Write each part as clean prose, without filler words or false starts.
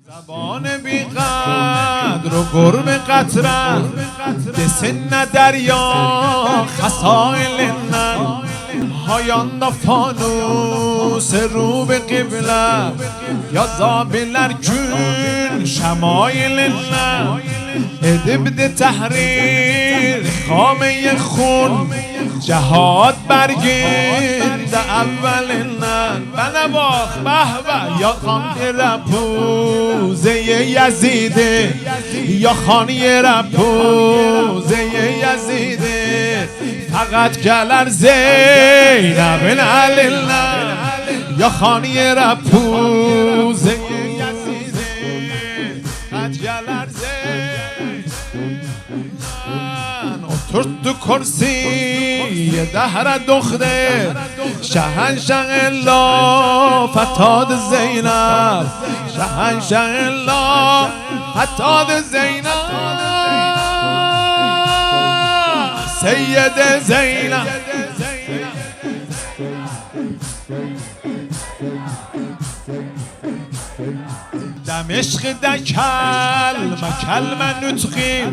زبان بی قدر و قرب قطره دسن دریا خسائل نن هایان da fanus رو به قبله یا زابلر gün şemailinde edip de tahrir خامه خون جهاد برگرد اولینا بنواخ به به یا خانی رپوزه یزیده یا خانی رپوزه یزیده فقط گلر زینب علینا یا خانی رپوزه یزیده فقط گلر Oturttu kursiye dehre دختر شهنشاه الله فتاد زینب شهنشاه الله فتاد زینب سید زینب دمشق ده کلمه نطقی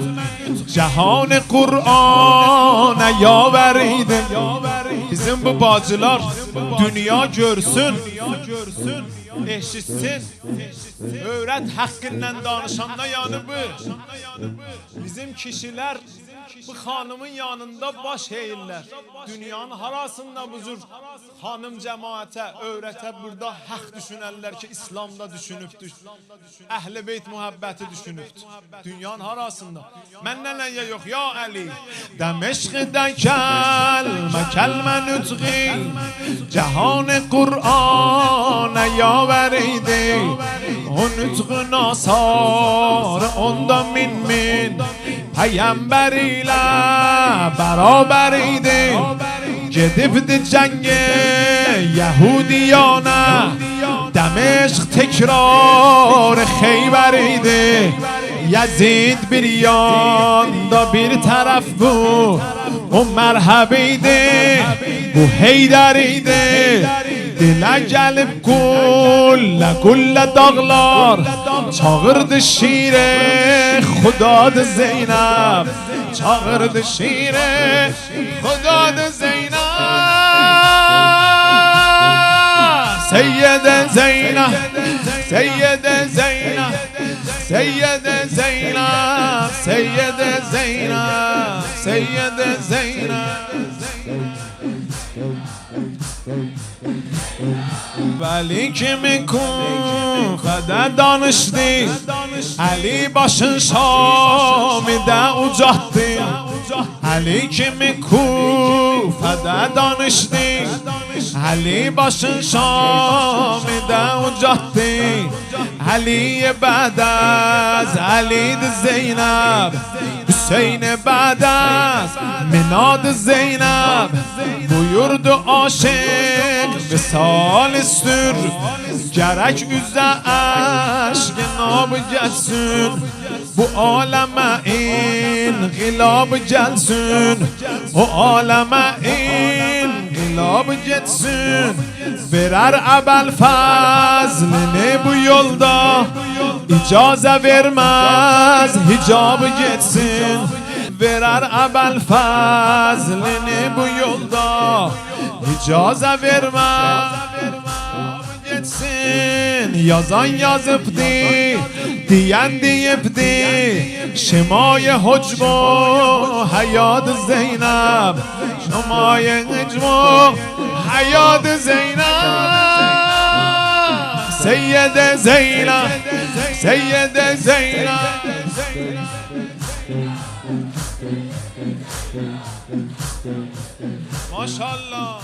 جهان قرآن یاوریده bizim bu bacılar dünya görsün eşitsin öğret hakkından danışanda yanı bu bizim kişiler bu hanımın yanında baş eğirler dünyanın harasında buzur hanım cemaate öğrete burada hak düşünürler ki İslam'da düşünüptür Əhl-i Beyt muhabbeti düşünüptür dünyanın harasında menden ya yok ya Ali Demeşk'de kelme nütqi cehan Kur'an'a yaveriydi o nütqü nasar onda min Peygamber beraberiydi Gedibdi cenge Yahudiyana Demeşk tekrar Xeyberiydi Yazid bir yanda bir taraf bu O merhabiydi Bu Heyderiydi Dile gelip kulle dağlar Çağırdı şire Xudadı Zeynep Çağırdı şire Xudadı Zeynep Seyyede Zeynep Seyyede Zeynep Seyyede Zeynep Seyyede Zeynep Seyyede Zeynep Veli kimi Kufədə danışdı Ali başın Şamidə ucatdı Ali kimi Kufədə danışdı Ali başın Şamidə ucatdı Ali'ye بعد از علید زینب Hüseyin بعد از مناد زینب buyurdu aşık visal ister gerek üzə aşk nab gelsin bu aleme inqilab gelsin o aleme inqilab getsin verer Əbəl Fəzlini bu yolda icazə vermez hicab getsin verer Əbəl Fəzlini bu yolda icazə vermez getsin yazan yazıbdı diyen deyibdi şemay hücm hayat Zeynep şemay hücm hayat Zeynep Seyyede Zeynep Seyyede Zeynep Maşallah